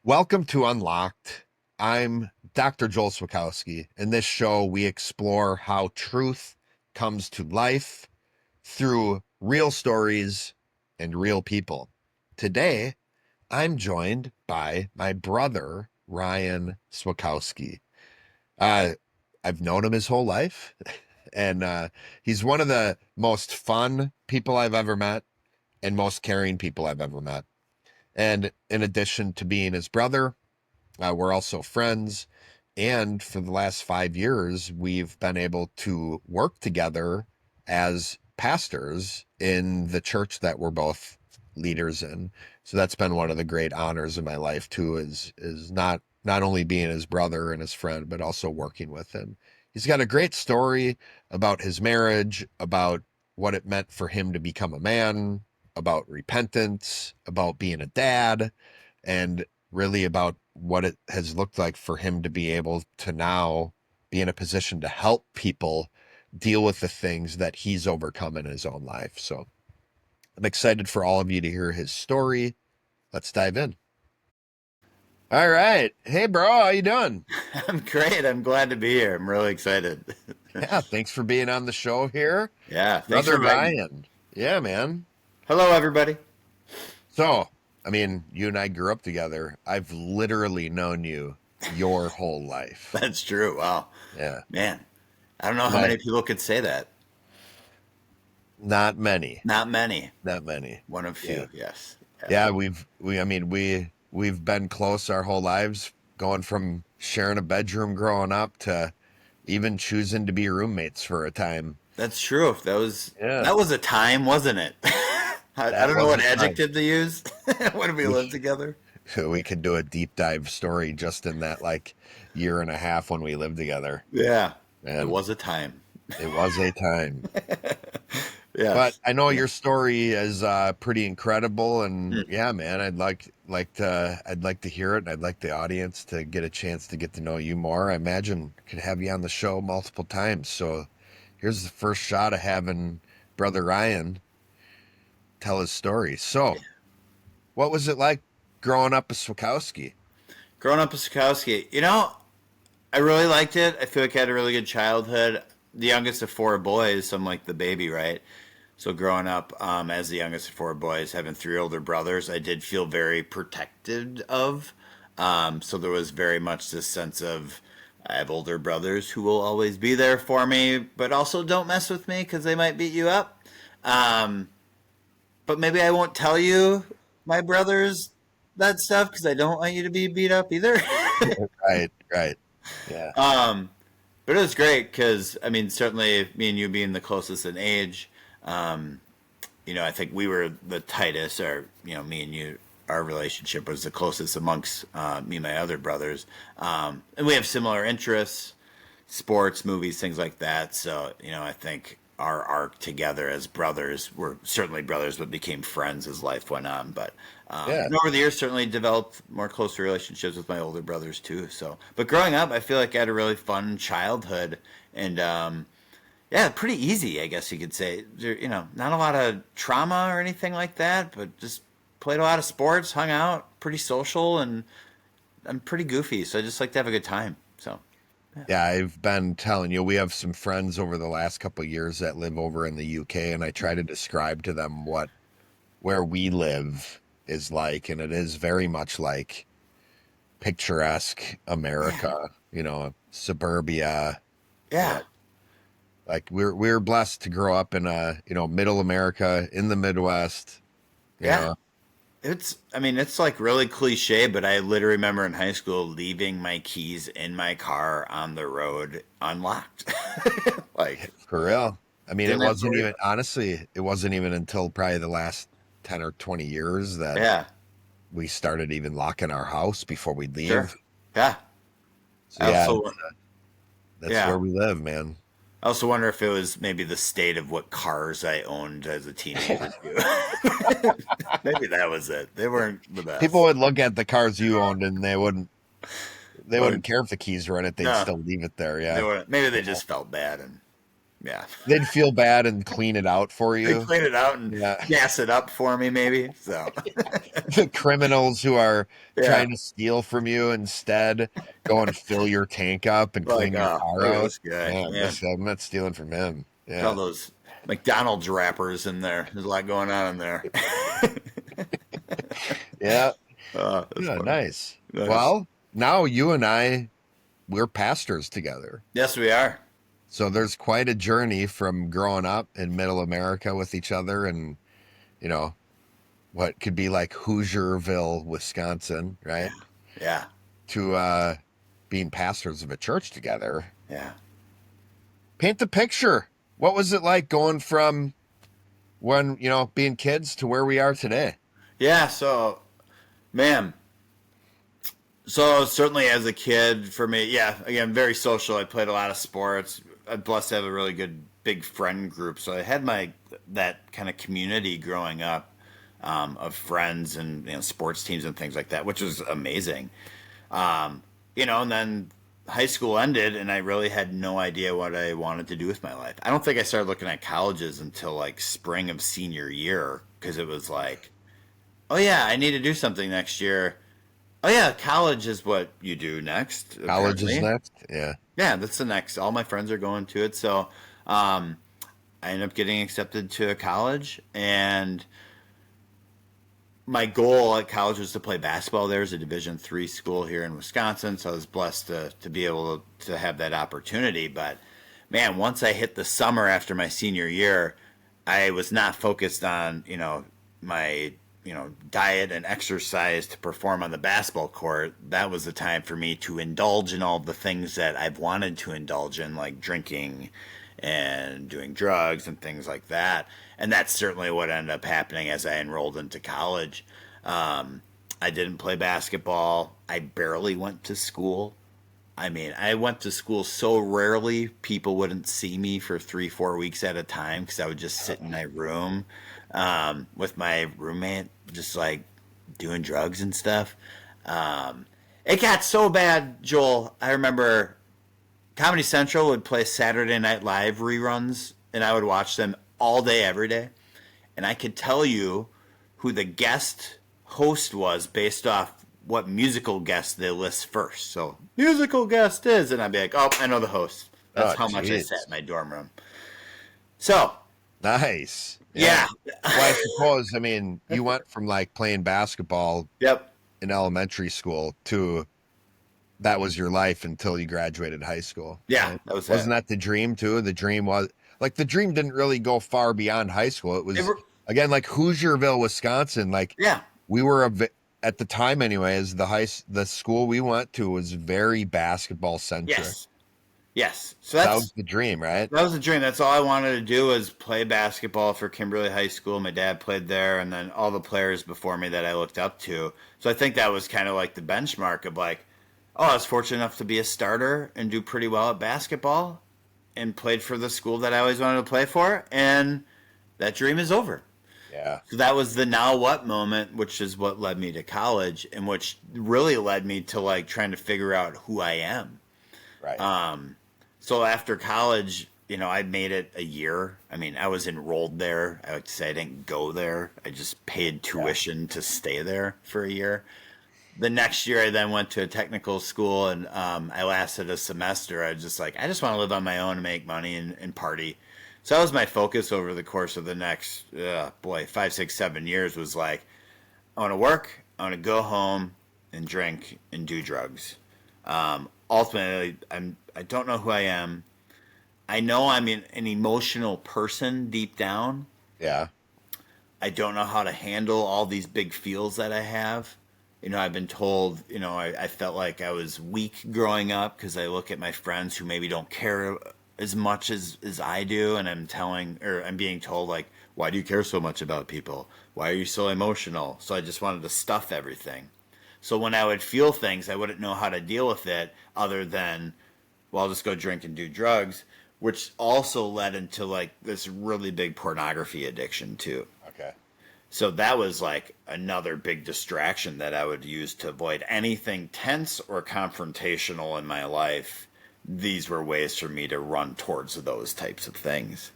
Welcome to Unlocked. I'm Dr. Joel Swokowski. In this show, we explore how truth comes to life through real stories and real people. Today, I'm joined by my brother, Ryan Swokowski. Uh, I've known him his whole life, and he's one of the most fun people I've ever met and most caring people I've ever met. And in addition to being his brother, we're also friends. And for the last 5 years, we've been able to work together as pastors in the church that we're both leaders in. So that's been one of the great honors of my life too, is not only being his brother and his friend, but also working with him. He's got a great story about his marriage, about what it meant for him to become a man, about repentance, about being a dad, and really about what it has looked like for him to be able to now be in a position to help people deal with the things that he's overcome in his own life. So I'm excited for all of you to hear his story. Let's dive in. All right. Hey, bro, how you doing? I'm great. I'm glad to be here. I'm really excited. Yeah, thanks for being on the show here. Yeah, thanks for Brother inviting me. Ryan. Yeah, man. Hello, everybody. So, I mean, you and I grew up together. I've literally known you your whole life. That's true. Wow. Yeah. Man, I don't know how My, many people could say that. not many. Not many. Not many. One of Yeah. few. Yes. Yeah, Absolutely. we've been close our whole lives, going from sharing a bedroom growing up to even choosing to be roommates for a time. That's true. Yeah, That was a time, wasn't it? I that don't know was what a time. adjective to use when we We lived together. we could do a deep dive story just in that like year and a half when we lived together. Yeah, it And was a time. it was a time. But Yes. I know Yeah. your story is pretty incredible, and Hmm. yeah, man, I'd like to hear it, and I'd like the audience to get a chance to get to know you more. I imagine I could have you on the show multiple times. So here's the first shot of having Brother Ryan tell his story. So, what was it like growing up a Swokowski? Growing up in Swokowski, I really liked it. I feel like I had a really good childhood. The youngest of four boys, so I'm like the baby, right? So growing up as the youngest of four boys, having three older brothers, I did feel very protected of. So there was very much this sense of I have older brothers who will always be there for me, but also don't mess with me because they might beat you up. Um, but maybe I won't tell you, my brothers, that stuff because I don't want you to be beat up either. Right, right. Yeah, um, But it was great because, I mean, certainly me and you being the closest in age, um, I think we were the tightest, or, me and you, our relationship was the closest amongst me and my other brothers. And we have similar interests, sports, movies, things like that. So, I think our arc together as brothers, we're certainly brothers, but became friends as life went on. But yeah. and over the years, certainly developed more closer relationships with my older brothers too. So, but growing up, I feel like I had a really fun childhood, and yeah, pretty easy, I guess you could say. Not a lot of trauma or anything like that, but just played a lot of sports, hung out, pretty social, and I'm pretty goofy, so I just like to have a good time. So, yeah. Yeah, I've been telling you, we have some friends over the last couple of years that live over in the UK, and I try to describe to them what where we live is like, and it is very much like picturesque Yeah. America, suburbia. Yeah. Yeah, like we're blessed to grow up in middle America in the Midwest. You Yeah. know, I mean, it's like really cliche, but I literally remember in high school leaving my keys in my car on the road unlocked. Like, for real. I mean, it didn't have to wasn't worry even about honestly, it wasn't even until probably the last 10 or 20 years it. that Yeah, we started even locking our house before we sure. leave. Yeah. So I yeah, also, that's yeah. where we live, man. I also wonder if it was maybe the state of what cars I owned as a teenager too. Maybe that was it. They weren't the People best. would look at the cars you owned and they Or wouldn't care if the keys were in it, they'd no, still leave it there. they Yeah. were. Maybe they Yeah. just felt bad and, Yeah. They'd feel bad and clean it out for They you. clean it out and Yeah. gas it up for me, maybe. So, The criminals who are yeah. trying to steal from you instead go and fill your tank up and Like, clean your oh, car look at out. this guy. Man, Man, I'm not stealing from him. all Yeah. those McDonald's wrappers in there. There's a lot going on in there. Yeah. That's Yeah, funny. nice. Nice. Well, now you and we're pastors together. Yes, we are. So there's quite a journey from growing up in middle America with each other and, you know, what could be like Hoosierville, Wisconsin, Yeah. right? Yeah. To being pastors of a church together. Yeah. Paint the picture. What was it like going from when, being kids to where we are today? Yeah. So, man, so certainly as a kid, for me, yeah, again, very social. I played a lot of sports. I'm blessed to have a really good big friend group. So I had that kind of community growing up of friends and sports teams and things like that, which was amazing. And then high school ended, and I really had no idea what I wanted to do with my life. I don't think I started looking at colleges until like spring of senior year because it was like, oh yeah, I need to do something next year. Oh yeah, college is what you do next, College is apparently. next. Yeah. Yeah, that's the next. All my friends are going to it, so um, I ended up getting accepted to a college, and my goal at college was to play basketball. There's a Division III school here in Wisconsin, so I was blessed to be able to have that opportunity. But man, once I hit the summer after my senior year, I was not focused on my diet and exercise to perform on the basketball court. That was the time for me to indulge in all the things that I've wanted to indulge in, like drinking and doing drugs and things like that. And that's certainly what ended up happening as I enrolled into college. I didn't play basketball. I barely went to school. I mean, I went to school so rarely, people wouldn't see me for 3, 4 weeks at a time because I would just sit in my room with my roommate, just like doing drugs and stuff. It got so bad, Joel. I remember Comedy Central would play Saturday Night Live reruns, and I would watch them all day, every day. And I could tell you who the guest host was based off what musical guest they list first. So, musical guest is, and I'd be like, oh, I know the host. That's Oh, how much I sat jeez. in my dorm room. So, Nice. Yeah. yeah. Well, I suppose, you went from like playing basketball Yep. in elementary school to that was your life until you graduated high school, Yeah, right? that was it. Wasn't that the dream too? The dream was like the dream didn't really go far beyond high school. It It was were- again like Hoosierville, Wisconsin. Like yeah. we were at the time, anyways. The school we went to was very basketball centric. Yes. Yes. So That was the dream, right? that was the dream. That's all I wanted to do was play basketball for Kimberly High School. My dad played there, and then all the players before me that I looked up to. So I think that was kind of like the benchmark of like, oh, I was fortunate enough to be a starter and do pretty well at basketball, and played for the school that I always wanted to play for, and that dream is over. Yeah. So that was the now what moment, which is what led me to college, and which really led me to like trying to figure out who I am. Right. So after college, I made it a year. I mean, I was enrolled there. I would say I didn't go there. I just paid Yeah. tuition to stay there for a year. The next year, I then went to a technical school, and I lasted a semester. I was just like, I just want to live on my own and make money and party. So that was my focus over the course of the next, 5, 6, 7 years was like, I want to work, I want to go home and drink and do drugs. Ultimately, I don't know who I am. I know I'm an emotional person deep down. Yeah. I don't know how to handle all these big feels that I have. I've been told, I felt like I was weak growing up because I look at my friends who maybe don't care as much as I do. And I'm being told, like, why do you care so much about people? Why are you so emotional? So I just wanted to stuff everything. So when I would feel things, I wouldn't know how to deal with it other than, well, I'll just go drink and do drugs, which also led into like this really big pornography addiction too. Okay. So that was like another big distraction that I would use to avoid anything tense or confrontational in my life. these were ways for me to run towards those types of things.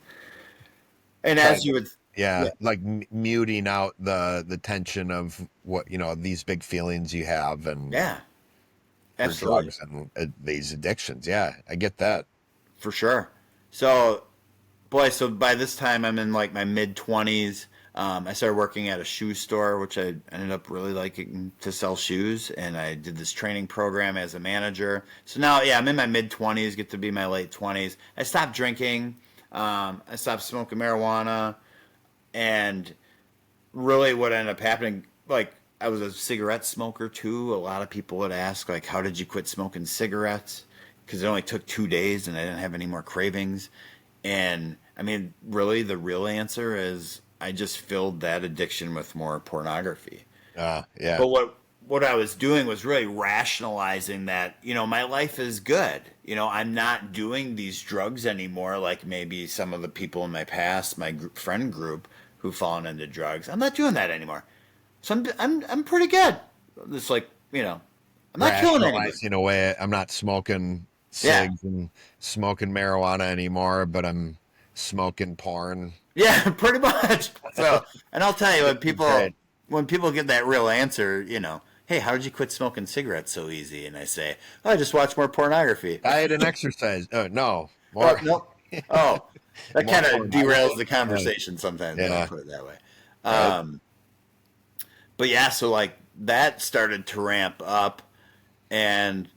And Try as to, you would, yeah, yeah, like muting out the tension of what, these big feelings you have and yeah, for absolutely. drugs and these addictions. Yeah, I get that. For sure. So, boy, so by this time I'm in like my mid 20s. I started working at a shoe store, which I ended up really liking to sell shoes. And I did this training program as a manager. So now, yeah, I'm in my mid 20s, get to be my late 20s. I stopped drinking. I stopped smoking marijuana. And really what ended up happening, like, I was a cigarette smoker too. A lot of people would ask, like, how did you quit smoking cigarettes? Because it only took 2 days and I didn't have any more cravings. And I mean, really, the real answer is I just filled that addiction with more pornography. Yeah, But what I was doing was really rationalizing that, my life is good. I'm not doing these drugs anymore like maybe some of the people in my past, my friend group who've fallen into drugs. I'm not doing that anymore. So I'm pretty good. It's like, I'm not killing anybody. rationalizing away. I'm not smoking Yeah. cigs and smoking marijuana anymore, but I'm smoking porn. Yeah, pretty much. So, and I'll tell you when people Great. get that real answer, hey, how did you quit smoking cigarettes so easy? And I say, oh, I just watch more pornography. Diet and exercise. No, Oh, more, no. Oh, that more kind of derails pornography. the Yeah, conversation sometimes when I yeah, put it that way. right. Um, but yeah, so like that started to ramp up, and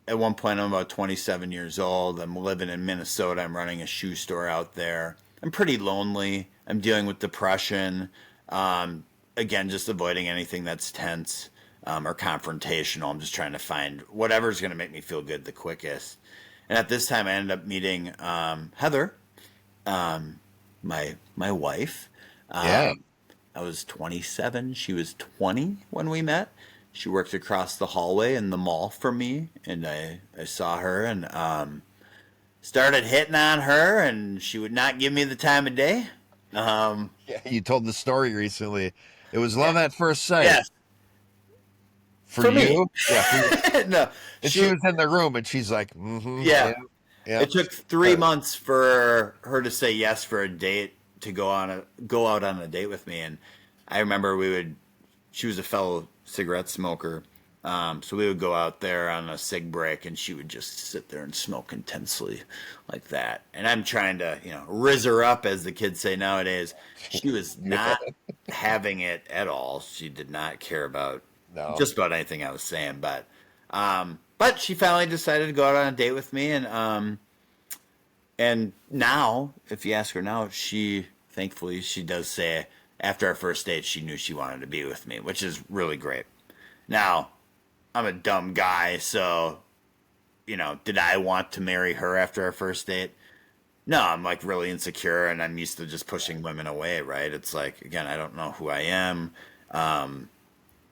at one point I'm about 27 years old. I'm living in Minnesota. I'm running a shoe store out there. I'm pretty lonely. I'm dealing with depression. Um, Again, just avoiding anything that's tense or confrontational. I'm just trying to find whatever's going to make me feel good the quickest. And at this time, I ended up meeting Heather, my wife. Yeah. I was 27. She was 20 when we met. She worked across the hallway in the mall from me, and I saw her and started hitting on her, and she would not give me the time of day. Um, Yeah, you told the story recently. It was yeah, love at first sight yes, for for me. you. Yeah, for you. No, And she she, was in the room, and she's like, "Mm-hmm, yeah. yeah, yeah." It took 3 months for her to say yes for a date to go out on a date with me, and I remember she was a fellow cigarette smoker. So we would go out there on a cig break, and she would just sit there and smoke intensely like that. And I'm trying to, riz her up, as the kids say nowadays. She was Yeah. not having it at all. She did not care about No. just about anything I was saying. But she finally decided to go out on a date with me, and now, if you ask her now, thankfully she does say after our first date she knew she wanted to be with me, which is really great. Now, I'm a dumb guy, so did I want to marry her after our first date? No, I'm like really insecure and I'm used to just pushing women away, right? It's like, again, I don't know who I am.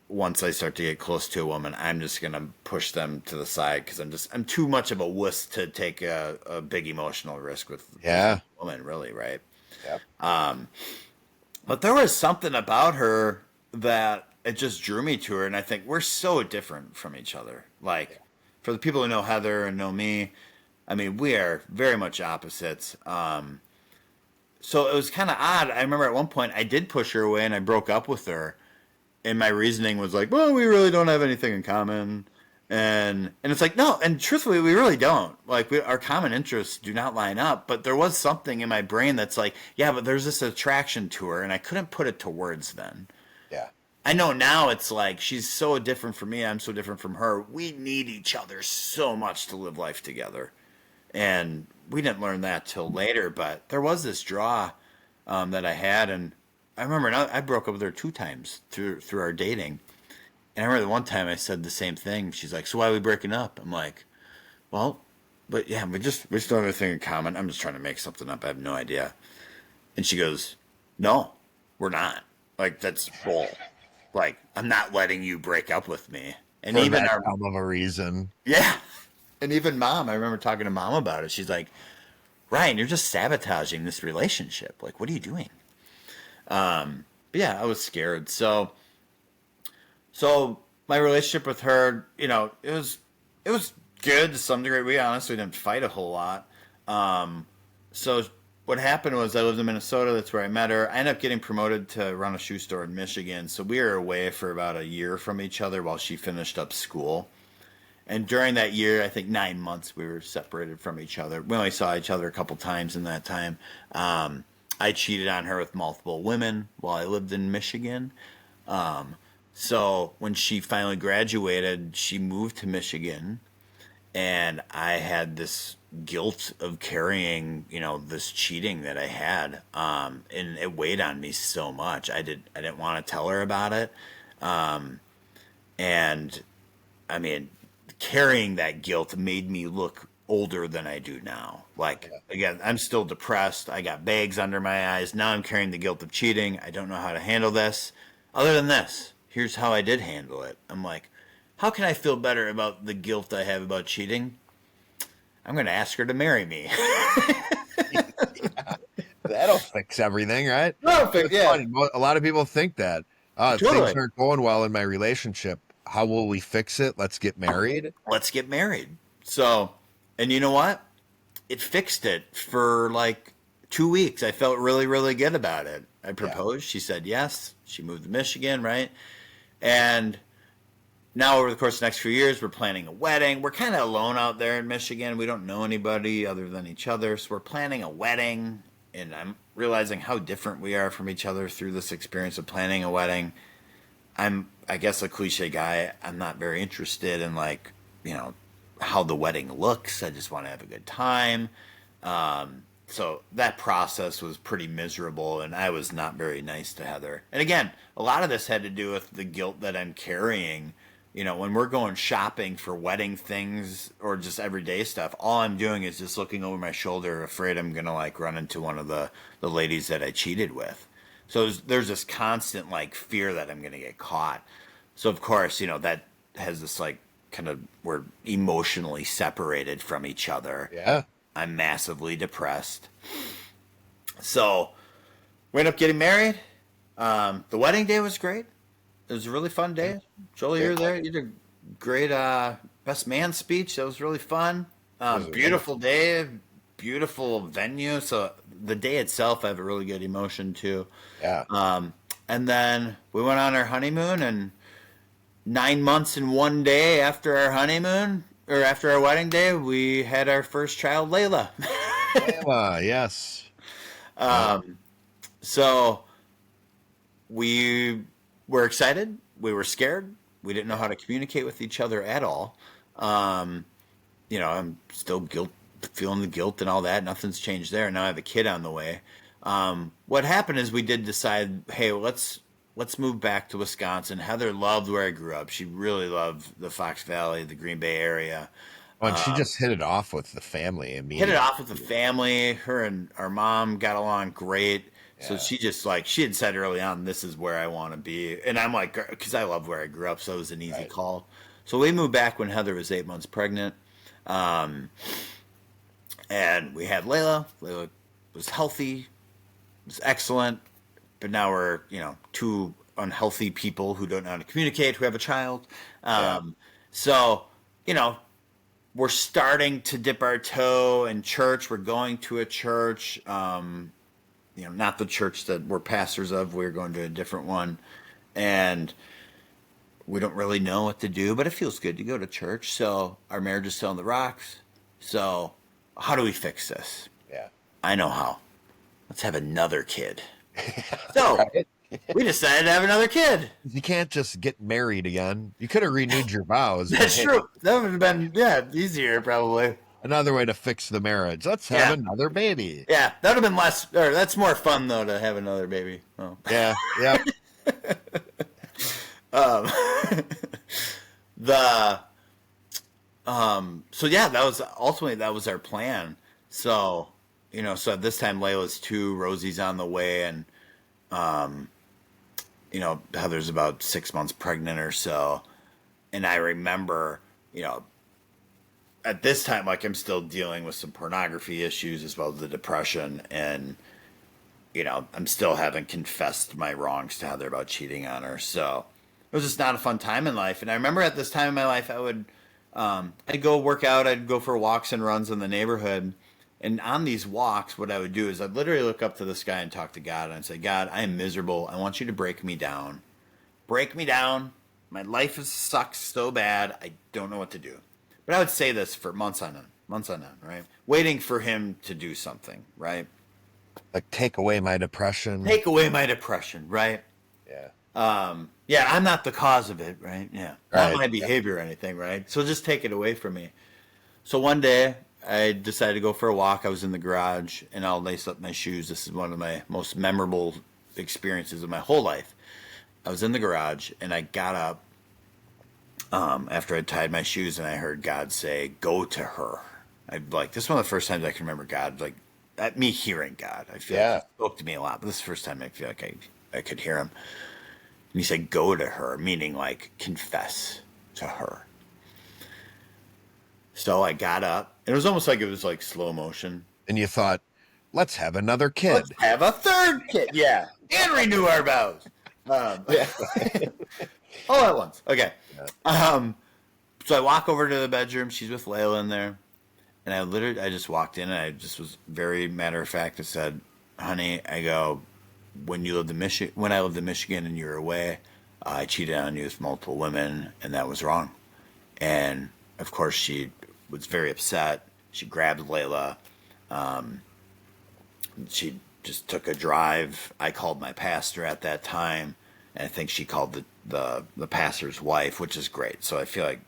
Once I start to get close to a woman, I'm just gonna push them to the side because I'm too much of a wuss to take a big emotional risk with Yeah. a woman, really, right? Yep. But there was something about her that it just drew me to her, and I think we're so different from each other. Like, for the people who know Heather and know me, I mean, we are very much opposites. So it was kind of odd. I remember at one point I did push her away, and I broke up with her, and my reasoning was like, well, we really don't have anything in common. And it's like, no, and truthfully, we really don't. Like, our common interests do not line up. But there was something in my brain that's like, yeah, but there's this attraction to her, and I couldn't put it to words then. Yeah. I know now it's like she's so different from me, I'm so different from her. We need each other so much to live life together. And we didn't learn that till later, but there was this draw that I had, and I remember I broke up with her 2 times through our dating. And I remember the one time I said the same thing. She's like, "So why are we breaking up?" I'm like, "Well, but yeah, we still have everything in common. I'm just trying to make something up. I have no idea." And she goes, "No, we're not. Like that's bull. Like I'm not letting you break up with me." And For even that our dumb of a reason. yeah, and even mom, I remember talking to mom about it. She's like, "Ryan, you're just sabotaging this relationship. Like, what are you doing?" But yeah, I was scared. So my relationship with her, it was good to some degree. We honestly didn't fight a whole lot. So what happened was I lived in Minnesota. That's where I met her. I ended up getting promoted to run a shoe store in Michigan. So we were away for about a year from each other while she finished up school. And during that year, I think 9 months, we were separated from each other. We only saw each other a couple times in that time. I cheated on her with multiple women while I lived in Michigan. So when she finally graduated, she moved to Michigan, and I had this guilt of carrying, this cheating that I had, and it weighed on me so much. I didn't want to tell her about it, and I mean, carrying that guilt made me look older than I do now. Like, again, I'm still depressed. I got bags under my eyes. Now I'm carrying the guilt of cheating. I don't know how to handle this. Other than this, here's how I did handle it. I'm like, how can I feel better about the guilt I have about cheating? I'm going to ask her to marry me. That'll fix everything, right? Perfect, It's yeah. funny. A lot of people think that. Things Totally. aren't going well in my relationship. How will we fix it? Let's get married. Let's get married. So, and you know what? It fixed it for like 2 weeks. I felt really, really good about it. I Yeah. proposed. She said yes. She moved to Michigan, right? And now over the course of the next few years, we're planning a wedding. We're kind of alone out there in Michigan. We don't know anybody other than each other. So we're planning a wedding. And I'm realizing how different we are from each other through this experience of planning a wedding. I guess, a cliche guy. I'm not very interested in, like, how the wedding looks. I just want to have a good time. So that process was pretty miserable, and I was not very nice to Heather. And again, a lot of this had to do with the guilt that I'm carrying. When we're going shopping for wedding things or just everyday stuff, all I'm doing is just looking over my shoulder, afraid I'm gonna like run into one of the ladies that I cheated with. So there's this constant like fear that I'm gonna get caught. So of course, that has this like kind of we're emotionally separated from each other. Yeah. I'm massively depressed. So we ended up getting married. The wedding day was great. It was a really fun day. Joel, you were there. You did a great best man speech. That was really fun. Beautiful day, beautiful venue. So the day itself, I have a really good emotion too. Yeah. And then we went on our honeymoon, and 9 months and one day after our honeymoon, or after our wedding day, we had our first child, Layla. Yes. So we were excited. We were scared. We didn't know how to communicate with each other at all. I'm still feeling the guilt and all that. Nothing's changed there. Now I have a kid on the way. What happened is we did decide, hey, let's move back to Wisconsin. Heather loved where I grew up. She really loved the Fox Valley, the Green Bay area. Oh, and she just hit it off with the family Hit immediately. it off with the family. Her and our mom got along great. So Yeah. she just like, she had said early on, this is where I want to be. And I'm like, because I love where I grew up, so it was an easy Right. call. So we moved back when Heather was 8 months pregnant. And we had Layla. Layla was healthy, was excellent. But now we're, two unhealthy people who don't know how to communicate, who have a child. Yeah. So, we're starting to dip our toe in church. We're going to a church, not the church that we're pastors of. We're going to a different one. And we don't really know what to do, but it feels good to go to church. So our marriage is still on the rocks. So how do we fix this? Yeah. I know how. Let's have another kid. So Right? we decided to have another kid. You can't just get married again. You could have renewed your vows. but That's hey, true. That would have been, easier probably. another way to fix the marriage. Let's have Yeah. another baby. Yeah, that would have been less, or that's more fun though to have another baby. Oh. Yeah. Yeah. the So yeah, that was our plan. So so at this time Layla's 2, Rosie's on the way, and Heather's about 6 months pregnant or so. And I remember at this time, like, I'm still dealing with some pornography issues as well as the depression, and I'm still haven't confessed my wrongs to Heather about cheating on her. So it was just not a fun time in life. And I remember at this time in my life, I I'd go work out. I'd go for walks and runs in the neighborhood. And on these walks, what I would do is I'd literally look up to the sky and talk to God. And I'd say, God, I am miserable. I want you to break me down. Break me down. My life sucks so bad. I don't know what to do. But I would say this for months on end, right? Waiting for him to do something, right? Like, take away my depression. Take away my depression, right? Yeah. Yeah, I'm not the cause of it, right? Yeah. Not Right. my behavior or anything, right? So just take it away from me. So one day I decided to go for a walk. I was in the garage and I'll lace up my shoes. This is one of my most memorable experiences of my whole life. I was in the garage and I got up after I tied my shoes and I heard God say, "Go to her." I like this is one of the first times I can remember God like at me hearing God. I feel like he spoke to me a lot, but this is the first time I feel like I could hear him. And he said, "Go to her," meaning like confess to her. So I got up. And it was almost like it was like slow motion. And you thought, let's have another Let's kid. have a third kid. Yeah. And renew our vows. Yeah. All at once. Okay. So I walk over to the bedroom. She's with Layla in there. And I just walked in and I just was very matter of fact. I said, "Honey," I go, when I lived in Michigan and you were away, I cheated on you with multiple women and that was wrong. And of course she was very upset. She grabbed Layla. She just took a drive. I called my pastor at that time, and I think she called the pastor's wife, which is great. So I feel like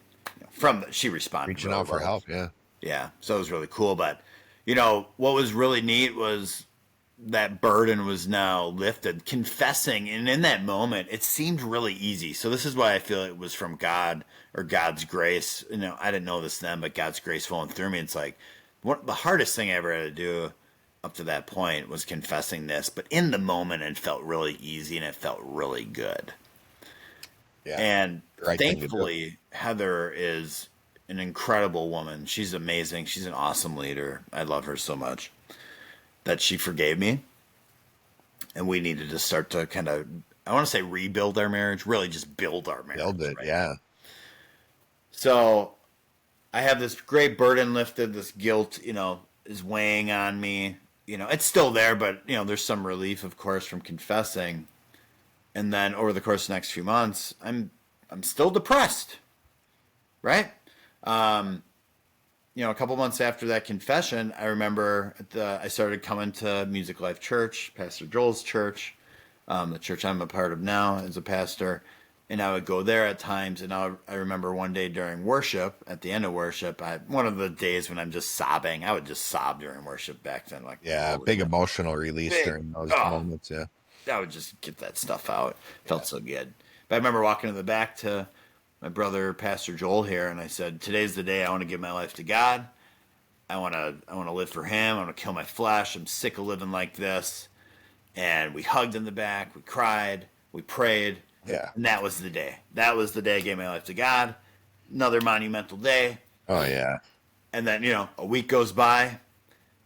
she responded. Reaching really out for well. help. Yeah. Yeah, so it was really cool. But what was really neat was that burden was now lifted, confessing, and in that moment, it seemed really easy. So this is why I feel it was from God or God's grace. I didn't know this then, but God's grace flowing through me. It's like the hardest thing I ever had to do up to that point was confessing this, but in the moment, it felt really easy and it felt really good. Yeah. And Right thing to do. thankfully, Heather is an incredible woman. She's amazing. She's an awesome leader. I love her so much that she forgave me. And we needed to start to kind of, I want to say rebuild our marriage, really just build our marriage. Build it. Right? Yeah. So I have this great burden lifted. This guilt, is weighing on me. It's still there, but, there's some relief, of course, from confessing. And then over the course of the next few months, I'm still depressed, right? A couple months after that confession, I remember I started coming to Music Life Church, Pastor Joel's church, the church I'm a part of now as a pastor. And I would go there at times. And I remember one day during worship, at the end of worship, one of the days when I'm just sobbing, I would just sob during worship back then. Yeah, big emotional release during those moments. Yeah. I would just get that stuff out. Felt so good. But I remember walking in the back to my brother, Pastor Joel here, and I said, "Today's the day I want to give my life to God. I want to live for Him. I want to kill my flesh. I'm sick of living like this." And we hugged in the back. We cried. We prayed. Yeah. And that was the day. That was the day I gave my life to God. Another monumental day. Oh, yeah. And then, a week goes by,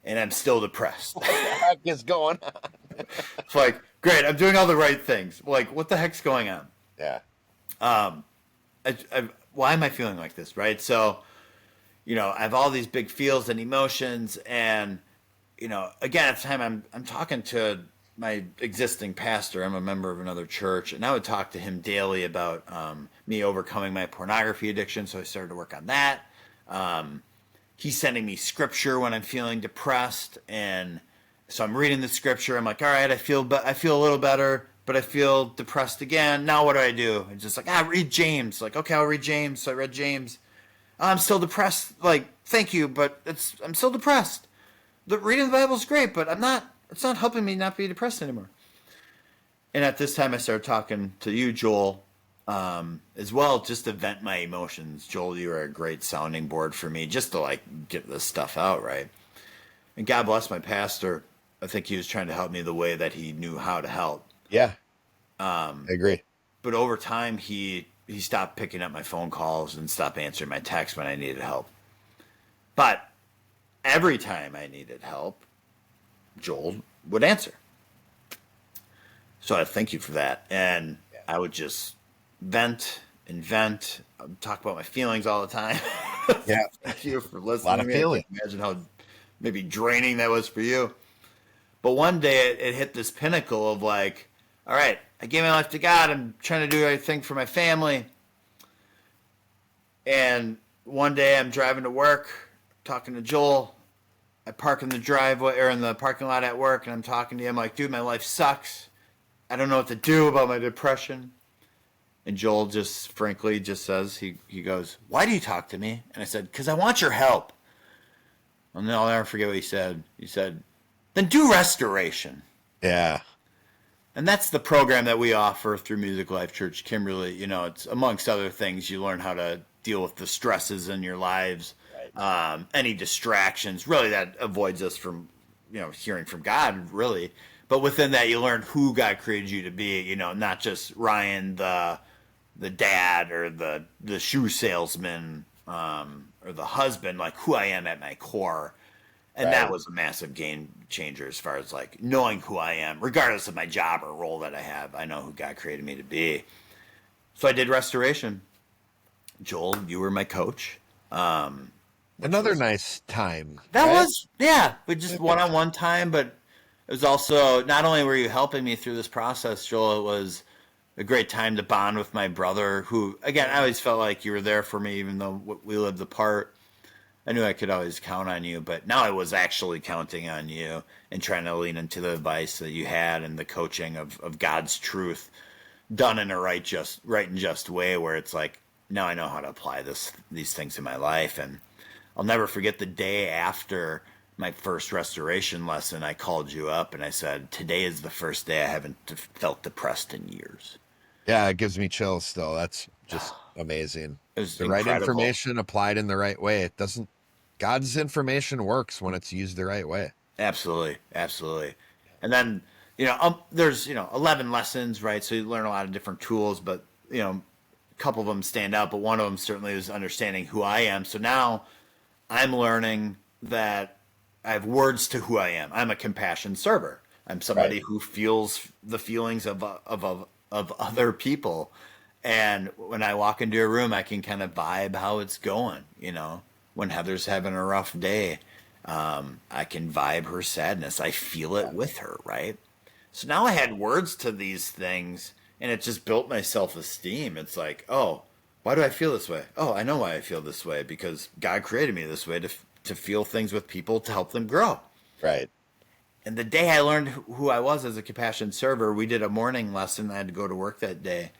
and I'm still depressed. What the heck is going on? It's like, great, I'm doing all the right things. Like, what the heck's going on? Yeah. Why am I feeling like this, right? So, I have all these big feels and emotions, and, again, at the time I'm talking to my existing pastor. I'm a member of another church, and I would talk to him daily about me overcoming my pornography addiction, so I started to work on that. He's sending me scripture when I'm feeling depressed, and so I'm reading the scripture. I'm like, all right, I feel a little better, but I feel depressed again. Now what do? It's just like, read James. Like, okay, I'll read James. So I read James. I'm still depressed. Like, thank you, but I'm still depressed. The reading the Bible is great, but it's not helping me not be depressed anymore. And at this time, I started talking to you, Joel, as well, just to vent my emotions. Joel, you are a great sounding board for me, just to get this stuff out, right? And God bless my pastor. I think he was trying to help me the way that he knew how to help. Yeah. I agree. But over time, he stopped picking up my phone calls and stopped answering my texts when I needed help. But every time I needed help, Joel would answer. So I thank you for that. And I would just vent and vent. I'd talk about my feelings all the time. Yeah. Thank you for A lot listening to of me. I feeling. can't imagine how maybe draining that was for you. But one day it hit this pinnacle of like, all right, I gave my life to God. I'm trying to do the right thing for my family. And one day I'm driving to work, talking to Joel. I park in the driveway or in the parking lot at work, and I'm talking to him like, dude, my life sucks. I don't know what to do about my depression. And Joel just frankly just says, he goes, why do you talk to me? And I said, because I want your help. And I'll never forget what he said. He said, then do restoration. Yeah. And that's the program that we offer through Music Life Church Kimberly. You know, it's amongst other things, you learn how to deal with the stresses in your lives, Right. any distractions. Really, that avoids us from, hearing from God, really. But within that, you learn who God created you to be. You know, not just Ryan, the dad, or the shoe salesman, or the husband. Like who I am at my core. And that Right. was a massive game changer as far as like knowing who I am, regardless of my job or role that I have. I know who God created me to be. So I did restoration. Joel, you were my coach, which Another was nice time, that right? was yeah, we just one on one time. But it was also not only were you helping me through this process, Joel. It was a great time to bond with my brother, who again I always felt like you were there for me, even though we lived apart. I knew I could always count on you, but now I was actually counting on you and trying to lean into the advice that you had and the coaching of God's truth done in a right and just way where it's like, now I know how to apply these things in my life. And I'll never forget the day after my first restoration lesson, I called you up and I said, today is the first day I haven't felt depressed in years. Yeah, it gives me chills still. That's just amazing. It was The right incredible. information applied in the right way. It doesn't, God's information works when it's used the right way. Absolutely, absolutely. And then there's 11 lessons, right? So you learn a lot of different tools, but a couple of them stand out. But one of them certainly is understanding who I am. So now I'm learning that I have words to who I am. I'm a compassion server. I'm Right. somebody who feels the feelings of other people. And when I walk into a room, I can kind of vibe how it's going. When Heather's having a rough day, I can vibe her sadness. I feel it with her, right? So now I had words to these things, and it just built my self esteem. It's like, oh, why do I feel this way? Oh, I know why I feel this way because God created me this way to feel things with people to help them grow. Right. And the day I learned who I was as a compassion server, we did a morning lesson. I had to go to work that day,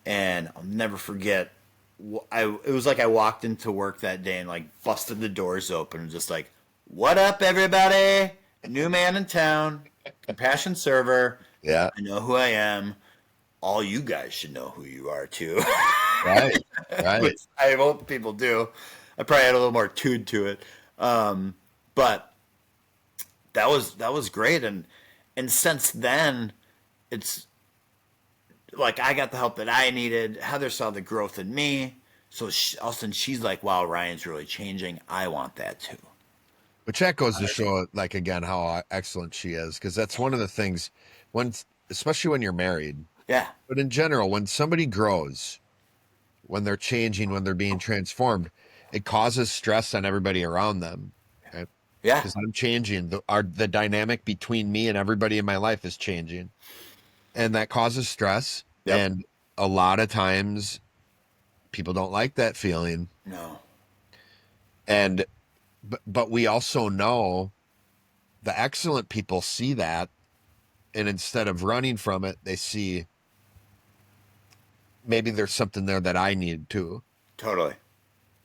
and I'll never forget. It was like I walked into work that day and like busted the doors open and just like, "What up, everybody? New man in town, compassion server. Yeah. I know who I am. All you guys should know who you are too." Right. Right. Which I hope people do. I probably had a little more tuned to it, but that was great. And since then, it's like I got the help that I needed. Heather saw the growth in me, so all of a sudden she's like, "Wow, Ryan's really changing. I want that too." Which that goes to show, like, again, how excellent she is. Because that's one of the things, when, especially when you're married, Yeah, but in general, when somebody grows, when they're changing, when they're being transformed, it causes stress on everybody around them. Right? yeah, Because I'm changing. The dynamic between me and everybody in my life is changing. And that causes stress. yep. And a lot of times people don't like that feeling. No, And but we also know the excellent people see that, and instead of running from it, they see maybe there's something there that I need too. totally.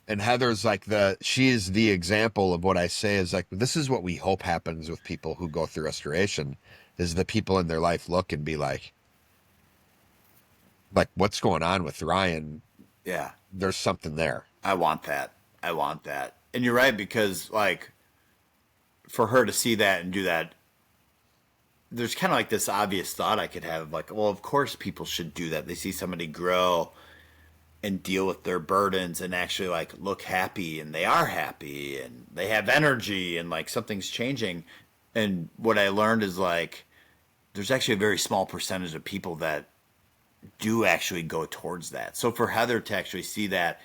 And Heather's like she's the example of what I say is like, this is what we hope happens with people who go through restoration, is the people in their life look and be like what's going on with Ryan? Yeah, There's something there. I want that. I want that. And you're right because like for her to see that and do that, there's kind of like this obvious thought I could have like, well, of course people should do that. They see somebody grow and deal with their burdens and actually like look happy and they are happy and they have energy and like something's changing. And what I learned is like there's actually a very small percentage of people that do actually go towards that. So for Heather to actually see that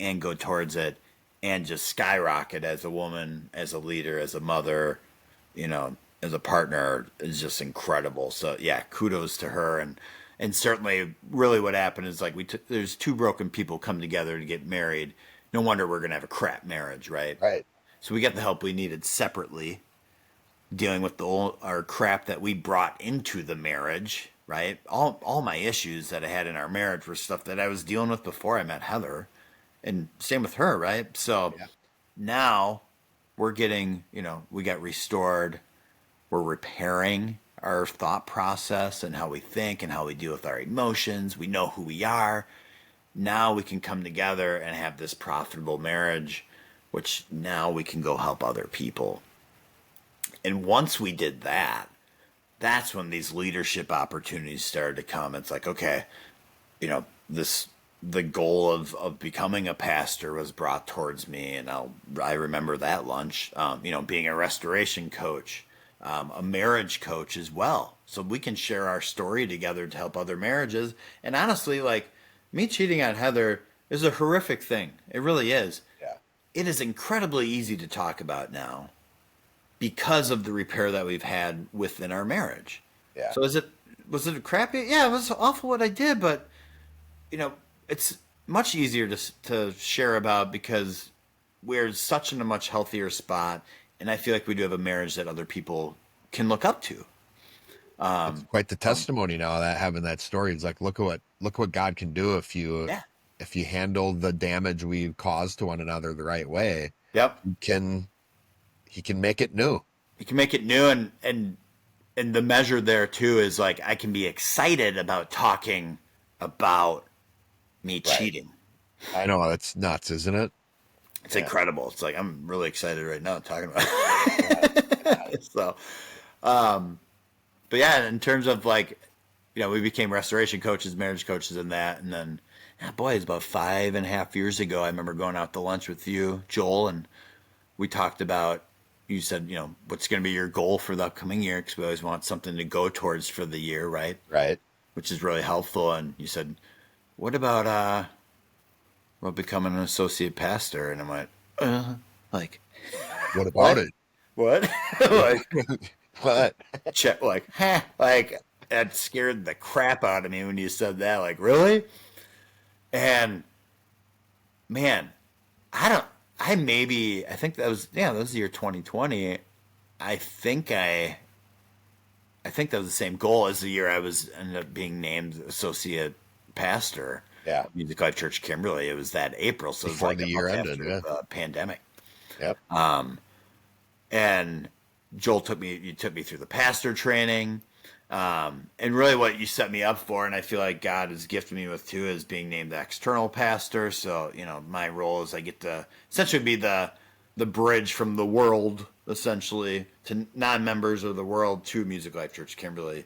and go towards it and just skyrocket as a woman, as a leader, as a mother, you know, as a partner is just incredible. So yeah, kudos to her. And certainly really what happened is like there's two broken people come together to get married. No wonder we're going to have a crap marriage, right? Right. So we got the help we needed separately, dealing with our crap that we brought into the marriage, right? All my issues that I had in our marriage were stuff that I was dealing with before I met Heather, and same with her, right? So Yeah. now we're getting, you know, we got restored. We're repairing our thought process and how we think and how we deal with our emotions. We know who we are. Now we can come together and have this profitable marriage, which now we can go help other people. And once we did that, that's when these leadership opportunities started to come. It's like, okay, you know, the goal of becoming a pastor was brought towards me, and I remember that lunch. You know, being a restoration coach, a marriage coach as well, so we can share our story together to help other marriages. And honestly, like me cheating on Heather is a horrific thing. It really is. Yeah. It is incredibly easy to talk about now because of the repair that we've had within our marriage. Yeah. So was it crappy? Yeah, it was awful what I did, but you know, it's much easier to share about because we're such in a much healthier spot, and I feel like we do have a marriage that other people can look up to. It's quite the testimony now that having that story. It's like, look what God can do Yeah. if you handle the damage we caused to one another the right way. Yep. He can make it new. You can make it new, and the measure there too is like I can be excited about talking about me Right. cheating. I know, it's nuts, isn't it? It's Yeah. incredible. It's like I'm really excited right now talking about Yeah. it. So, but yeah, in terms of like, you know, we became restoration coaches, marriage coaches, and that, and then, yeah, boy, it's about 5.5 years ago. I remember going out to lunch with you, Joel, and we talked about. You said, you know, what's going to be your goal for the upcoming year? Because we always want something to go towards for the year, right? Right. Which is really helpful. And you said, what about becoming an associate pastor? And I went, like, What about what? it? What? Like, What? check, like, huh? Like, that scared the crap out of me when you said that. Like, really? And man, I don't. I think that was the year 2020. I think I think that was the same goal as the year I was ended up being named associate pastor Yeah. at Music Life Church Kimberly. It was that April, so it was Before like the a year month ended. after Yeah. the pandemic. Yep. And you took me through the pastor training. And really what you set me up for, and I feel like God has gifted me with too, is being named the external pastor. So, you know, my role is I get to essentially be the bridge from the world, essentially, to non-members of the world to Music Life Church Kimberly.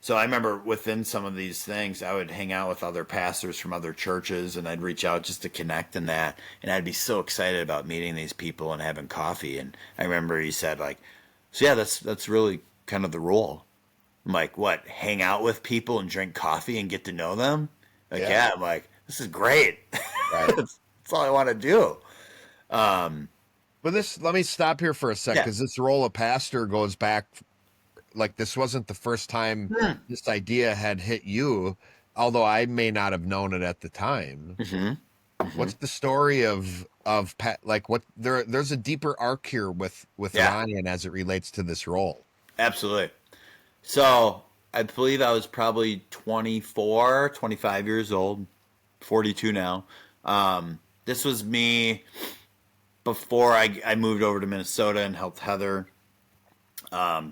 So I remember within some of these things, I would hang out with other pastors from other churches, and I'd reach out just to connect in that. And I'd be so excited about meeting these people and having coffee. And I remember he said, like, so yeah, that's really kind of the role. I'm like, what? Hang out with people and drink coffee and get to know them? Like, Yeah. yeah. I'm like, this is great. Right. That's all I want to do. But let me stop here for a sec, Yeah. because this role of pastor goes back, like this wasn't the first time this idea had hit you, although I may not have known it at the time. Mm-hmm. Mm-hmm. What's the story of Pat? Like, what there's a deeper arc here with Yeah. Ryan as it relates to this role. Absolutely. So I believe I was probably 24, 25 years old, 42 now. This was me before I moved over to Minnesota and helped Heather.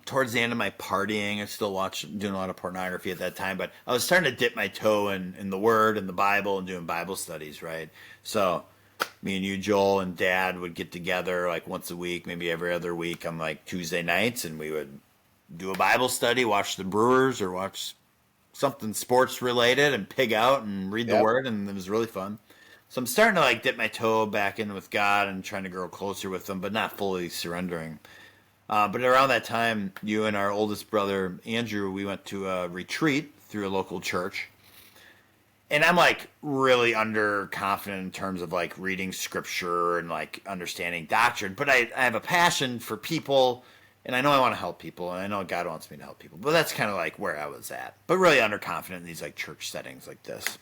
Towards the end of my partying, I still doing a lot of pornography at that time, but I was starting to dip my toe in the Word and the Bible and doing Bible studies, right? So me and you, Joel, and Dad would get together like once a week, maybe every other week on like Tuesday nights, and we would do a Bible study, watch the Brewers or watch something sports related and pig out and read the Yep. Word, and it was really fun. So I'm starting to like dip my toe back in with God and trying to grow closer with Him, but not fully surrendering. But around that time, you and our oldest brother, Andrew, we went to a retreat through a local church. and I'm like really underconfident in terms of like reading scripture and like understanding doctrine, but I have a passion for people, and I know I want to help people, and I know God wants me to help people. But that's kind of like where I was at, but really underconfident in these like church settings like this.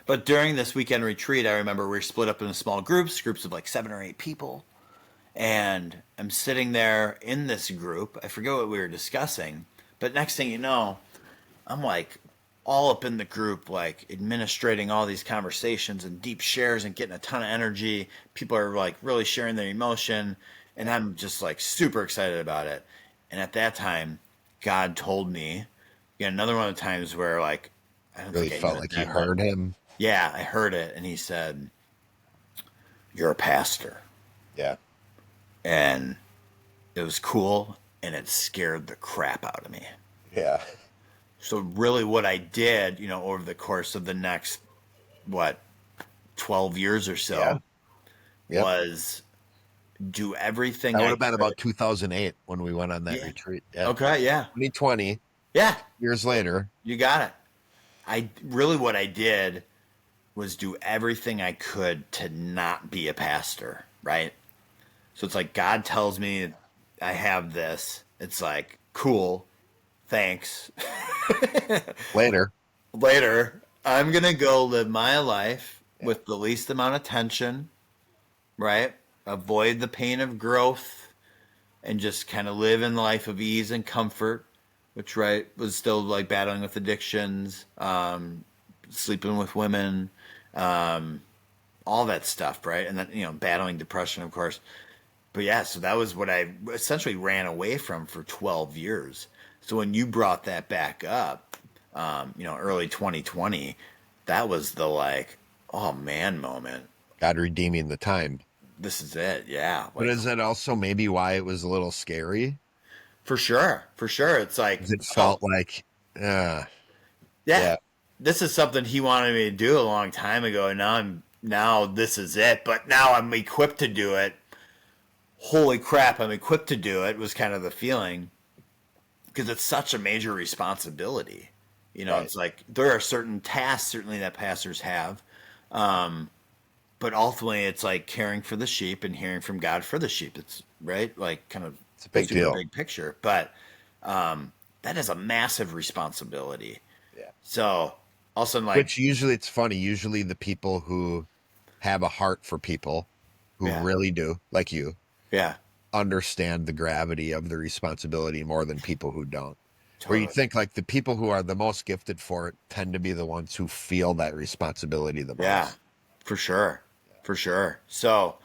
But during this weekend retreat, I remember we were split up into small groups of like 7 or 8 people, and I'm sitting there in this group. I forget what we were discussing, but next thing you know, I'm like all up in the group, like administrating all these conversations and deep shares and getting a ton of energy. People are like really sharing their emotion, and I'm just like super excited about it. And at that time, God told me, again, another one of the times where like I don't Really think I felt even like you said, but heard him. yeah, I heard it, and he said, "You're a pastor," Yeah. and it was cool, and it scared the crap out of me. Yeah. So really what I did, over the course of the next, what, 12 years or Yeah. so Yep. was do everything That would I have been could. about 2008 when we went on that Yeah. retreat. Yeah. Okay. Yeah. 2020, Yeah. years later. You got it. I really what I did was do everything I could to not be a pastor, right? So it's like God tells me I have this. It's like, cool, thanks. Later. Later, I'm going to go live my life Yeah. with the least amount of tension, right? Avoid the pain of growth and just kind of live in the life of ease and comfort, which, right, was still like battling with addictions, sleeping with women, um, all that stuff, right? And then, battling depression, of course. But yeah, so that was what I essentially ran away from for 12 years. So when you brought that back up, early 2020, that was the like, oh man moment. God redeeming the time. This is it. Yeah. But Like is that also maybe why it was a little scary? for sure. For sure. It's like, 'Cause it oh, felt like, uh, yeah, yeah, this is something he wanted me to do a long time ago. And now this is it. But now I'm equipped to do it. Holy crap, I'm equipped to do it was kind of the feeling because it's such a major responsibility. right. It's like there are certain tasks certainly that pastors have, um, but ultimately it's like caring for the sheep and hearing from God for the sheep. It's right, like kind of It's a big super deal. big picture, but that is a massive responsibility. Yeah. So all of a sudden, like, Which usually it's funny. Usually the people who have a heart for people who yeah, really do, like you, yeah, understand the gravity of the responsibility more than people who don't. Where you totally, think like the people who are the most gifted for it tend to be the ones who feel that responsibility the yeah, most. for sure, for sure. So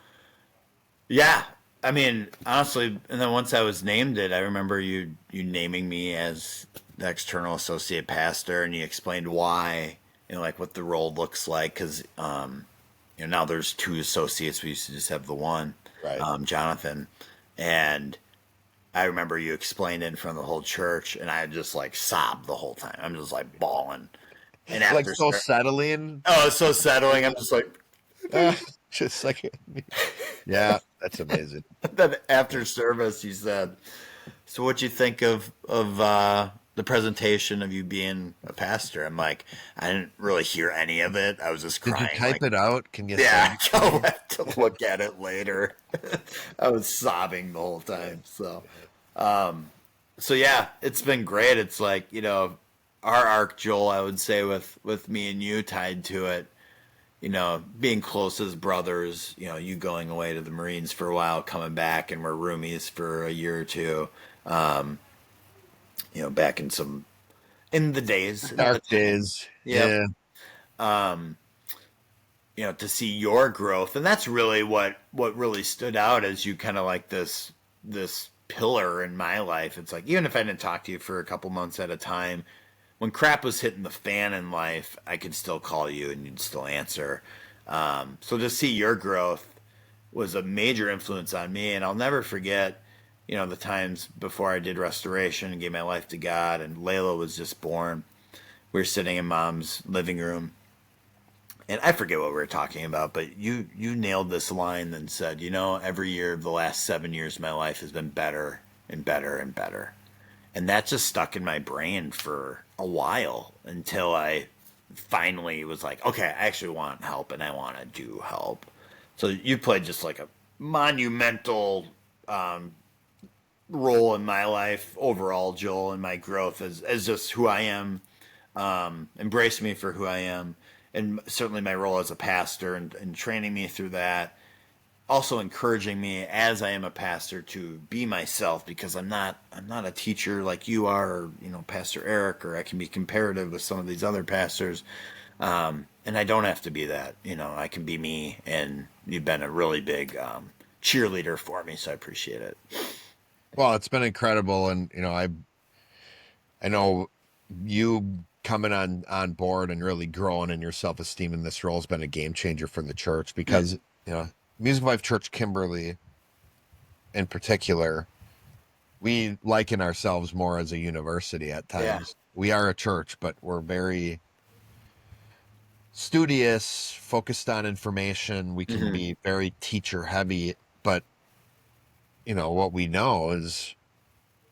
yeah, I mean, honestly, and then once I was named it, I remember you naming me as the external associate pastor, and you explained why, like what the role looks like, because now there's two associates. We used to just have the one, Right. Jonathan, and I remember you explained it in front of the whole church, and I just like sobbed the whole time. I'm just like bawling, and Like after, so settling. oh, it's so settling. I'm just like, Uh, just like, yeah, that's amazing. then after service, you said, "So, what you think of the presentation of you being a pastor?" I'm like, I didn't really hear any of it. I was just Did you crying. type Like, it out? Can you yeah, send it to I'll me? have to look at it later. I was sobbing the whole time. So yeah, it's been great. It's like our arc, Joel. I would say with me and you tied to it. Being close as brothers, you going away to the Marines for a while, coming back, and we're roomies for a year or two. Um, back in the days, in the Dark time. days. Yep. Yeah. Um, to see your growth, and that's really what really stood out as you kind of like this pillar in my life. It's like even if I didn't talk to you for a couple months at a time, when crap was hitting the fan in life, I could still call you and you'd still answer. So to see your growth was a major influence on me, and I'll never forget, the times before I did restoration and gave my life to God, and Layla was just born. We were sitting in Mom's living room, and I forget what we were talking about, but you nailed this line and said, every year of the last 7 years of my life has been better and better and better. And that just stuck in my brain for a while until I finally was like, okay, I actually want help and I want to do help. So you played just like a monumental role in my life overall, Joel, and my growth as just who I am. Embraced me for who I am, and certainly my role as a pastor and training me through that. Also encouraging me as I am a pastor to be myself because I'm not a teacher like you are, or Pastor Eric, or I can be comparative with some of these other pastors, and I don't have to be that. I can be me, and you've been a really big cheerleader for me, so I appreciate it. Well, it's been incredible, and I know you coming on board and really growing in your self-esteem in this role has been a game changer for the church because Music Life Church Kimberly in particular, we liken ourselves more as a university at Yeah. times. We are a church, but we're very studious, focused on information. We can Hmm. be very teacher heavy, but what we know is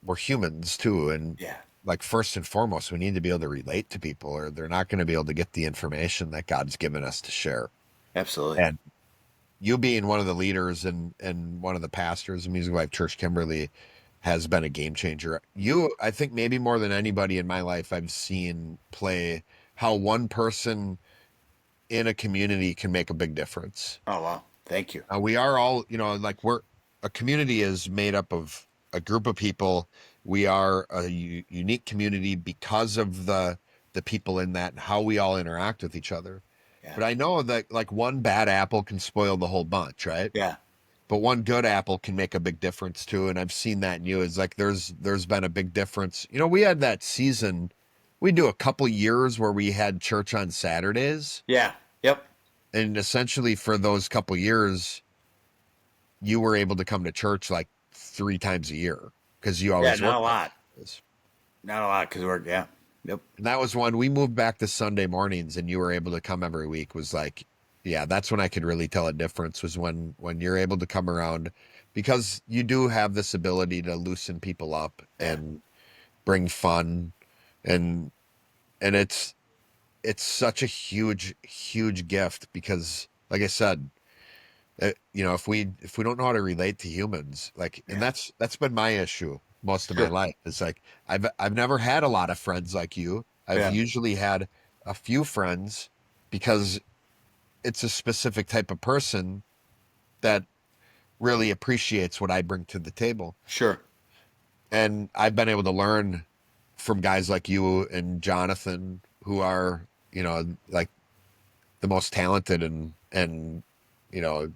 we're humans too. And Yeah. like first and foremost, we need to be able to relate to people or they're not going to be able to get the information that God's given us to share. Absolutely. And you being one of the leaders and one of the pastors of Music Life Church Kimberly has been a game changer. You, I think maybe more than anybody in my life, I've seen play how one person in a community can make a big difference. Oh wow. Thank you. We are all, like a community is made up of a group of people. We are a unique community because of the people in that and how we all interact with each other. Yeah. But I know that like one bad apple can spoil the whole bunch, right? Yeah. But one good apple can make a big difference too. And I've seen that in you. Is like there's been a big difference. We had that season. We do a couple years where we had church on Saturdays, Yeah. Yep. and essentially for those couple years, you were able to come to church like 3 times a year because you Yeah. always Not a worked on lot. Saturdays. Not a lot because we're yeah. Yep. And that was one we moved back to Sunday mornings, and you were able to come every week. Was like, yeah, that's when I could really tell a difference. Was when you're able to come around because you do have this ability to loosen people up Yeah. and bring fun, and and it's such a huge gift because, like I said, if we don't know how to relate to humans, like, and Yeah. that's been my issue most of my Sure. life. It's like I've never had a lot of friends like you. I've Yeah. usually had a few friends because it's a specific type of person that really appreciates what I bring to the table. Sure. And I've been able to learn from guys like you and Jonathan who are, like the most talented and you know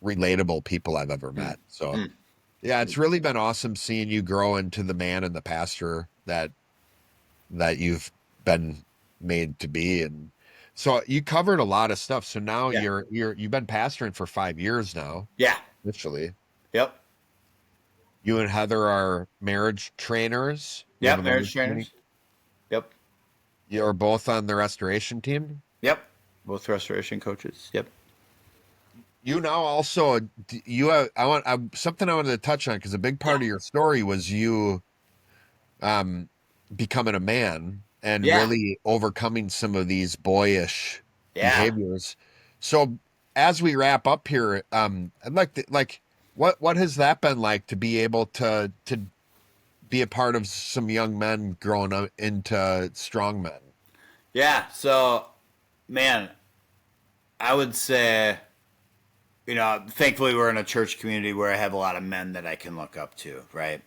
relatable people I've ever Mm. met. So Mm. yeah, it's really been awesome seeing you grow into the man and the pastor that you've been made to be. And so you covered a lot of stuff. So now Yeah. you've been pastoring for 5 years now, Yeah. literally. Yep. You and Heather are marriage trainers. You have a Yep. Marriage marriage training. trainers. Yep. You're both on the restoration team. Yep. Both restoration coaches. Yep. You now also you have something I wanted to touch on because a big Yeah. part of your story was you um, becoming a man and Yeah. really overcoming some of these boyish Yeah. behaviors. So as we wrap up here, I'd like to what has that been like to be able to be a part of some young men growing up into strong men? Yeah. So, man, I would say, thankfully we're in a church community where I have a lot of men that I can look up to, right?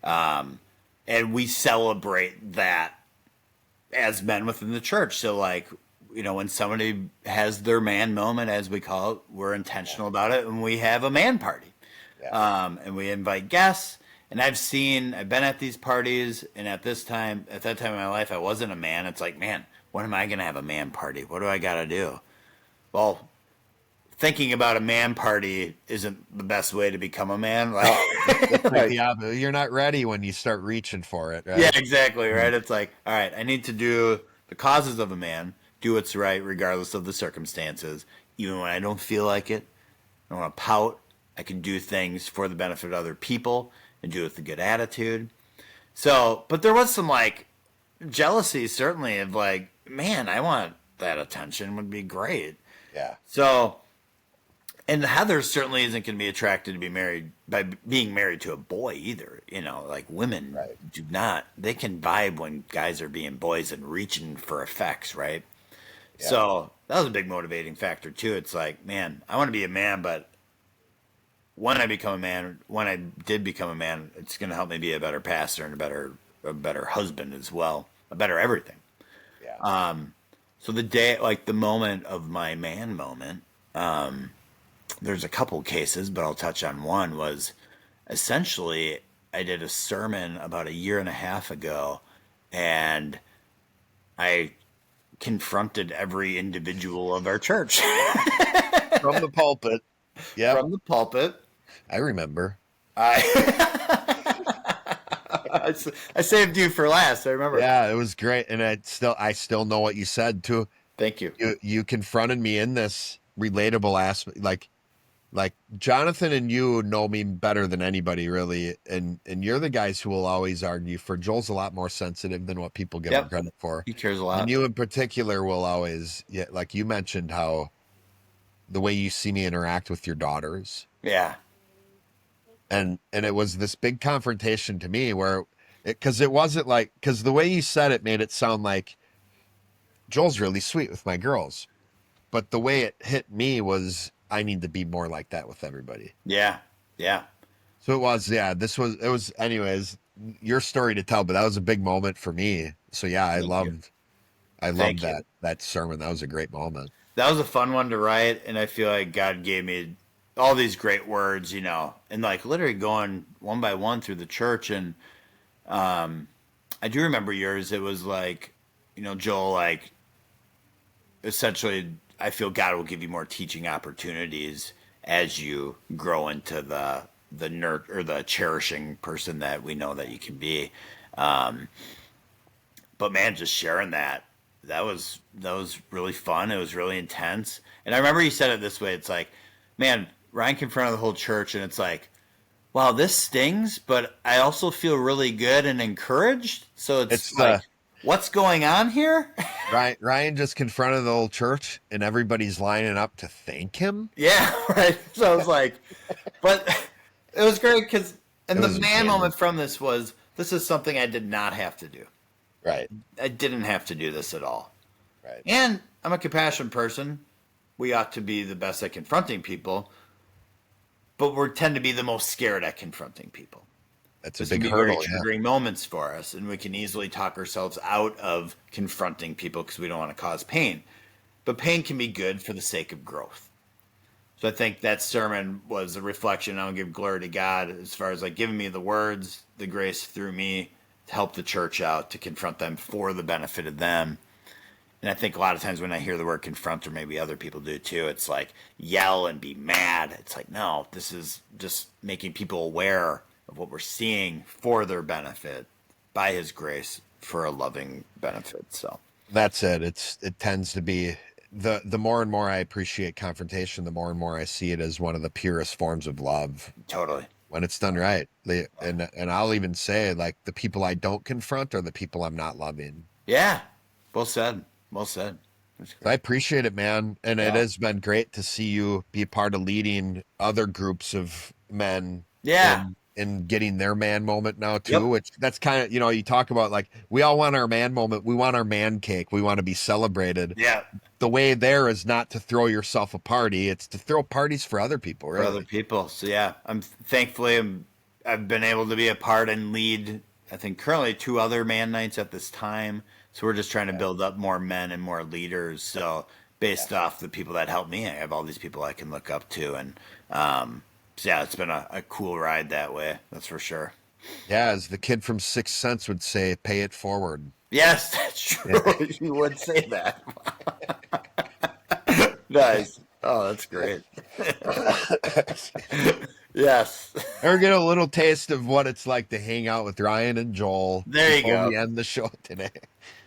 And we celebrate that as men within the church. So, like, when somebody has their man moment, as we call it, we're intentional about it, and we have a man party, Yeah. and we invite guests. And I've been at these parties, and at that time in my life, I wasn't a man. It's like, man, when am I going to have a man party? What do I got to do? Well, thinking about a man party isn't the best way to become a man. Like, Oh, it's like like, the opposite. You're not ready when you start reaching for it, yeah, right? exactly, Mhm. right? It's like, all right, I need to do the causes of a man, do what's right regardless of the circumstances, even when I don't feel like it. I don't want to pout. I can do things for the benefit of other people and do it with a good attitude. So, but there was some like jealousy, certainly, of like, man, I want that attention would be great. Yeah. So, and Heather certainly isn't going to be attracted to be married by being married to a boy either. You know, like women Right. do not, they can vibe when guys are being boys and reaching for effects, right? Yeah. So that was a big motivating factor too. It's like, man, I want to be a man, but when I become a man, when I did become a man, it's going to help me be a better pastor and a better husband as well, a better everything. Yeah. So the day, like the moment of my man moment, there's a couple cases, but I'll touch on one. Was essentially I did a sermon about a year and a half ago, and I confronted every individual of our church From the pulpit. Yep. from the pulpit. I remember. I I saved you for last. I remember. Yeah, it was great. And I still know what you said too. Thank you. You confronted me in this relatable aspect, like Jonathan and you know me better than anybody really, and you're the guys who will always argue for Joel's a lot more sensitive than what people give him Yep. credit for. He cares a And lot. you in particular will always, yeah, like you mentioned how the way you see me interact with your daughters. Yeah. And it was this big confrontation to me where because it wasn't like, because the way you said it made it sound like Joel's really sweet with my girls. But the way it hit me was I need to be more like that with everybody. Yeah. Yeah. So it was, yeah, it was, anyways, your story to tell, but that was a big moment for me. So yeah, Thank you. I loved Thank you. that sermon. That was a great moment. That was a fun one to write, and I feel like God gave me all these great words, you know, and like literally going one by one through the church. And I do remember yours. It was like, you know, Joel, like essentially, I feel God will give you more teaching opportunities as you grow into the nerd or the cherishing person that we know that you can be. Um, but man, just sharing that was really fun. It was really intense. And I remember he said it this way. It's like, man, Ryan confronted the whole church, and it's like, wow, this stings, but I also feel really good and encouraged. So it's It's like, what's going on here? Ryan just confronted the whole church and everybody's lining up to thank him. Yeah, right. So I was like, but it was great because, and It the was man amazing. moment from this was, this is something I did not have to do. Right. I didn't have to do this at all. Right. And I'm a compassionate person. We ought to be the best at confronting people, but we tend to be the most scared at confronting people. That's a This can big be very hurdle. Yeah. triggering moments for us, and we can easily talk ourselves out of confronting people because we don't want to cause pain. But pain can be good for the sake of growth. So I think that sermon was a reflection. I'll give glory to God as far as like giving me the words, the grace through me to help the church out, to confront them for the benefit of them. And I think a lot of times when I hear the word confront, or maybe other people do too, it's like yell and be mad. It's like, no, this is just making people aware of what we're seeing for their benefit by his grace for a loving benefit. So That's it. It tends to be the more and more I appreciate confrontation, the more and more I see it as one of the purest forms of love totally. when it's done right. And I'll even say like the people I don't confront are the people I'm not loving. Yeah. Well said. Well said. That's I great. appreciate it, man. And it Yeah. has been great to see you be part of leading other groups of men Yeah. in getting their man moment now too, Yep. which that's kind of, you talk about like we all want our man moment. We want our man cake. We want to be celebrated. Yeah. The way there is not to throw yourself a party. It's to throw parties for other people, For other really. people. So yeah, I've been able to be a part and lead, I think currently 2 other man nights at this time. So we're just trying to build up more men and more leaders. So based off the people that help me, I have all these people I can look up to. And so yeah, it's been a cool ride that way. That's for sure. Yeah, as the kid from Sixth Sense would say, pay it forward. Yes, that's true. You would say that. Nice. Oh, that's great. Yes. Or get a little taste of what it's like to hang out with Ryan and Joel There you before go. we end the show today.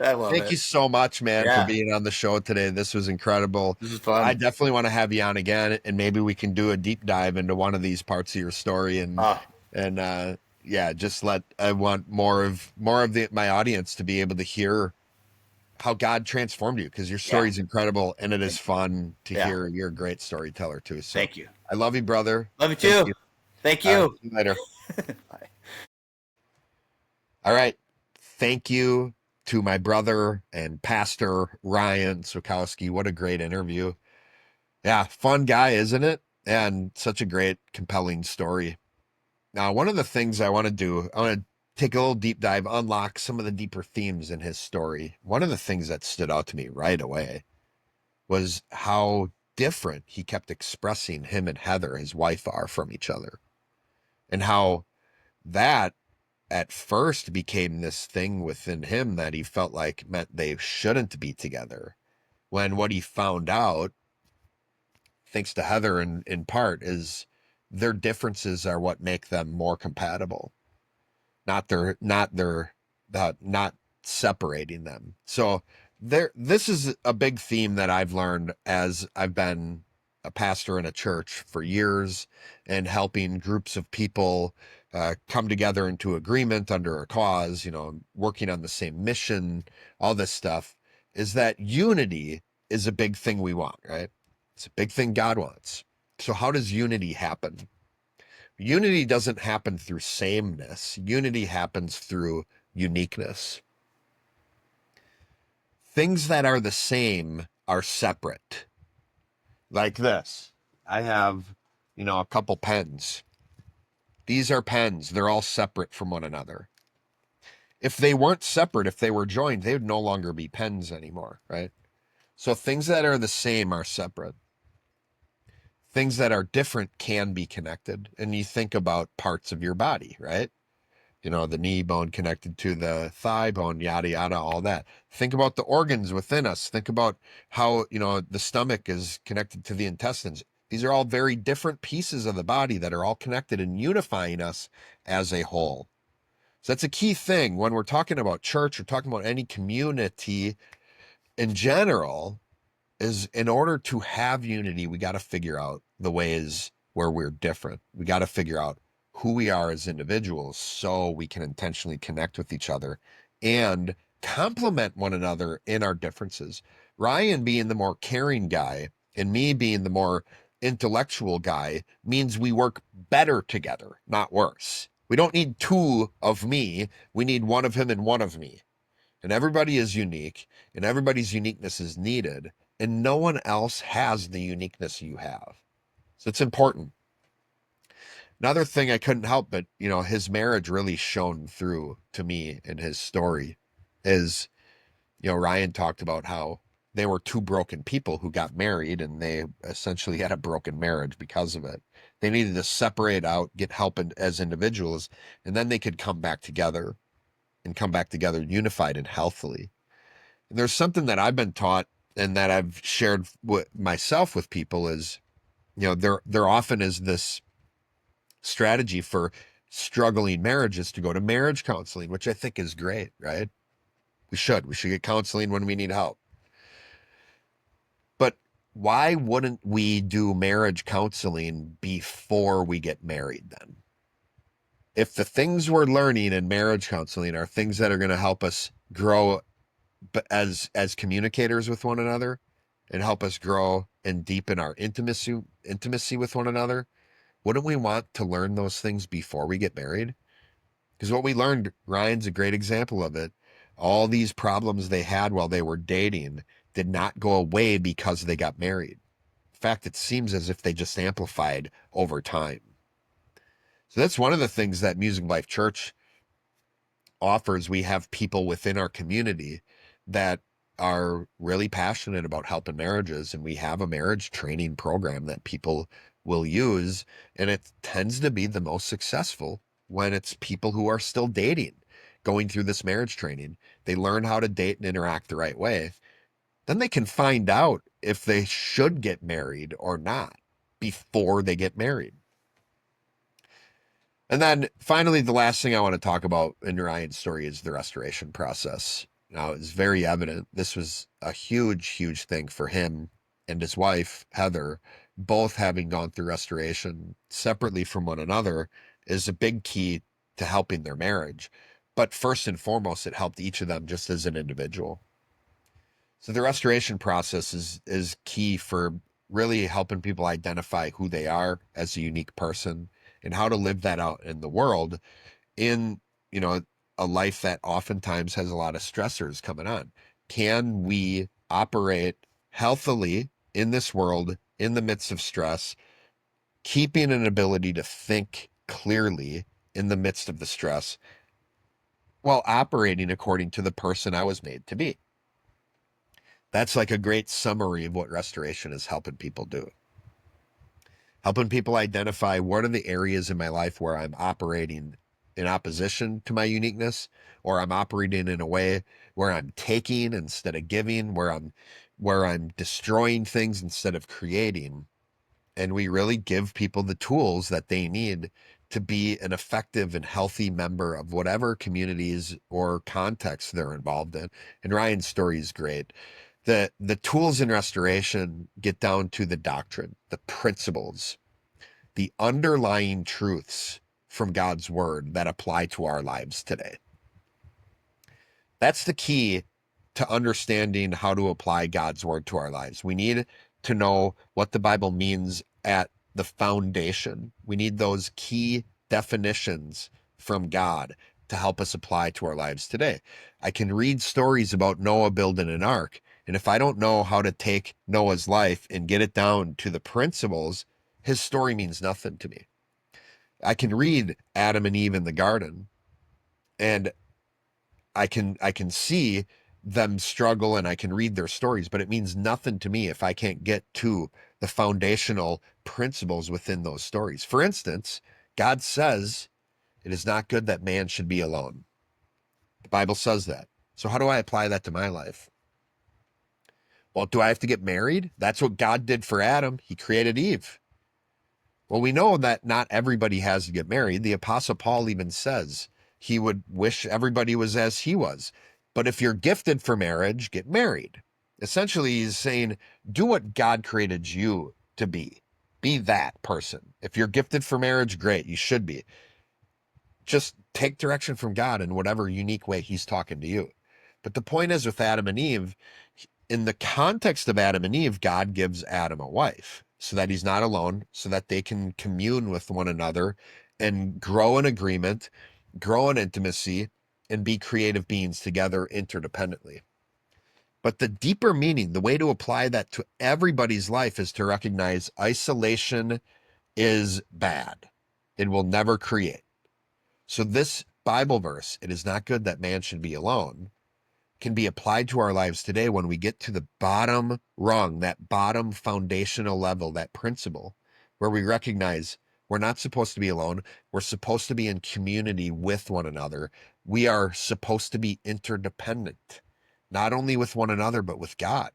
I love Thank it. you so much, man, for Yeah. being on the show today. This was incredible. This is I fun. definitely want to have you on again, and maybe we can do a deep dive into one of these parts of your story, Ah, and yeah, just I want more of my audience to be able to hear how God transformed you, because your Yeah. story is incredible and it is Thank you. fun to Yeah. hear. You're a great storyteller too. So Thank you. I love you, brother. Love you Thank too. you. Thank All right. you. See you later. Bye. All right. Thank you to my brother and pastor, Ryan Swokowski. What a great interview. Yeah, fun guy, isn't it? And such a great, compelling story. Now, one of the things I want to do, I want to take a little deep dive, unlock some of the deeper themes in his story. One of the things that stood out to me right away was how different he kept expressing him and Heather, his wife, are from each other. And how that at first became this thing within him that he felt like meant they shouldn't be together. When what he found out, thanks to Heather in part, is their differences are what make them more compatible, not separating them. So this is a big theme that I've learned as I've been a pastor in a church for years and helping groups of people come together into agreement under a cause, working on the same mission, all this stuff, is that unity is a big thing we want, right? It's a big thing God wants. So how does unity happen? Unity doesn't happen through sameness. Unity happens through uniqueness. Things that are the same are separate. Like this. I have, a couple pens. These are pens. They're all separate from one another. If they weren't separate, if they were joined, they would no longer be pens anymore, right? So things that are the same are separate. Things that are different can be connected. And you think about parts of your body, right? The knee bone connected to the thigh bone, yada, yada, all that. Think about the organs within us. Think about how, the stomach is connected to the intestines. These are all very different pieces of the body that are all connected and unifying us as a whole. So that's a key thing when we're talking about church or talking about any community in general, is in order to have unity, we got to figure out the ways where we're different. We got to figure out who we are as individuals so we can intentionally connect with each other and complement one another in our differences. Ryan being the more caring guy and me being the more intellectual guy means we work better together, not worse. We don't need two of me. We need one of him and one of me. And everybody is unique, and everybody's uniqueness is needed, and no one else has the uniqueness you have. So it's important. Another thing I couldn't help but, his marriage really shone through to me in his story is, Ryan talked about how they were two broken people who got married and they essentially had a broken marriage because of it. They needed to separate out, get help as individuals, and then they could come back together and come back together unified and healthily. And there's something that I've been taught and that I've shared with myself with people is, there often is this strategy for struggling marriages to go to marriage counseling, which I think is great, right? We should get counseling when we need help. But why wouldn't we do marriage counseling before we get married then? If the things we're learning in marriage counseling are things that are going to help us grow as communicators with one another and help us grow and deepen our intimacy with one another, wouldn't we want to learn those things before we get married? Because what we learned, Ryan's a great example of it. All these problems they had while they were dating did not go away because they got married. In fact, it seems as if they just amplified over time. So that's one of the things that Music Life Church offers. We have people within our community that are really passionate about helping marriages, and we have a marriage training program that people will use, and it tends to be the most successful when it's people who are still dating going through this marriage training. They learn how to date and interact the right way. Then they can find out if they should get married or not before they get married. And then finally, the last thing I want to talk about in Ryan's story is the restoration process. Now, it's very evident this was a huge, huge thing for him and his wife, Heather, both having gone through restoration separately from one another is a big key to helping their marriage. But first and foremost, it helped each of them just as an individual. So the restoration process is key for really helping people identify who they are as a unique person and how to live that out in the world in, you know, a life that oftentimes has a lot of stressors coming on. Can we operate healthily in this world in the midst of stress, keeping an ability to think clearly in the midst of the stress while operating according to the person I was made to be? That's like a great summary of what restoration is helping people do. Helping people identify what are the areas in my life where I'm operating in opposition to my uniqueness, or I'm operating in a way where I'm taking instead of giving, where I'm destroying things instead of creating. And we really give people the tools that they need to be an effective and healthy member of whatever communities or contexts they're involved in. And Ryan's story is great. The tools in restoration get down to the doctrine, the principles, the underlying truths from God's word that apply to our lives today. That's the key to understanding how to apply God's word to our lives. We need to know what the Bible means at the foundation. We need those key definitions from God to help us apply to our lives today. I can read stories about Noah building an ark, and if I don't know how to take Noah's life and get it down to the principles, his story means nothing to me. I can read Adam and Eve in the garden, and I can see them struggle and I can read their stories, but it means nothing to me if I can't get to the foundational principles within those stories. For instance, God says it is not good that man should be alone. The Bible says that. So how do I apply that to my life? Well, do I have to get married? That's what God did for Adam. He created Eve. Well, we know that not everybody has to get married. The Apostle Paul even says he would wish everybody was as he was. But if you're gifted for marriage, get married. Essentially, he's saying, do what God created you to be. Be that person. If you're gifted for marriage, great, you should be. Just take direction from God in whatever unique way he's talking to you. But the point is with Adam and Eve, in the context of Adam and Eve, God gives Adam a wife so that he's not alone, so that they can commune with one another and grow in agreement, grow in intimacy, and be creative beings together interdependently. But the deeper meaning, the way to apply that to everybody's life is to recognize isolation is bad. It will never create. So this Bible verse, it is not good that man should be alone, can be applied to our lives today when we get to the bottom rung, that bottom foundational level, that principle, where we recognize we're not supposed to be alone. We're supposed to be in community with one another. We are supposed to be interdependent, not only with one another, but with God.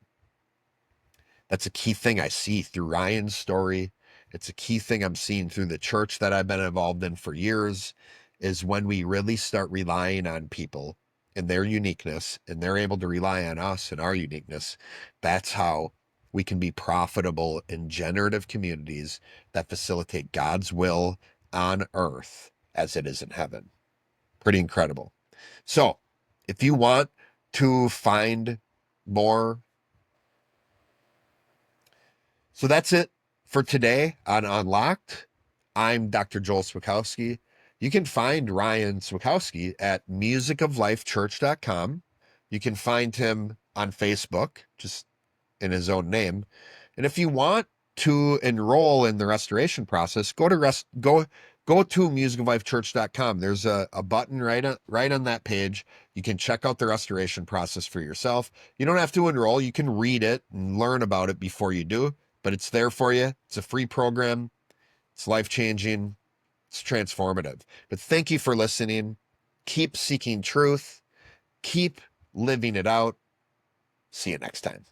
That's a key thing I see through Ryan's story. It's a key thing I'm seeing through the church that I've been involved in for years, is when we really start relying on people and their uniqueness, and they're able to rely on us and our uniqueness. That's how we can be profitable in generative communities that facilitate God's will on earth as it is in heaven. Pretty incredible. So if you want to find more, so that's it for today on Unlocked. I'm Dr. Joel Swokowski. You can find Ryan Swokowski at musicoflifechurch.com. You can find him on Facebook, just in his own name. And if you want to enroll in the restoration process, go to musicoflifechurch.com. There's a button right on that page. You can check out the restoration process for yourself. You don't have to enroll. You can read it and learn about it before you do, but it's there for you. It's a free program. It's life-changing. It's transformative. But thank you for listening. Keep seeking truth. Keep living it out. See you next time.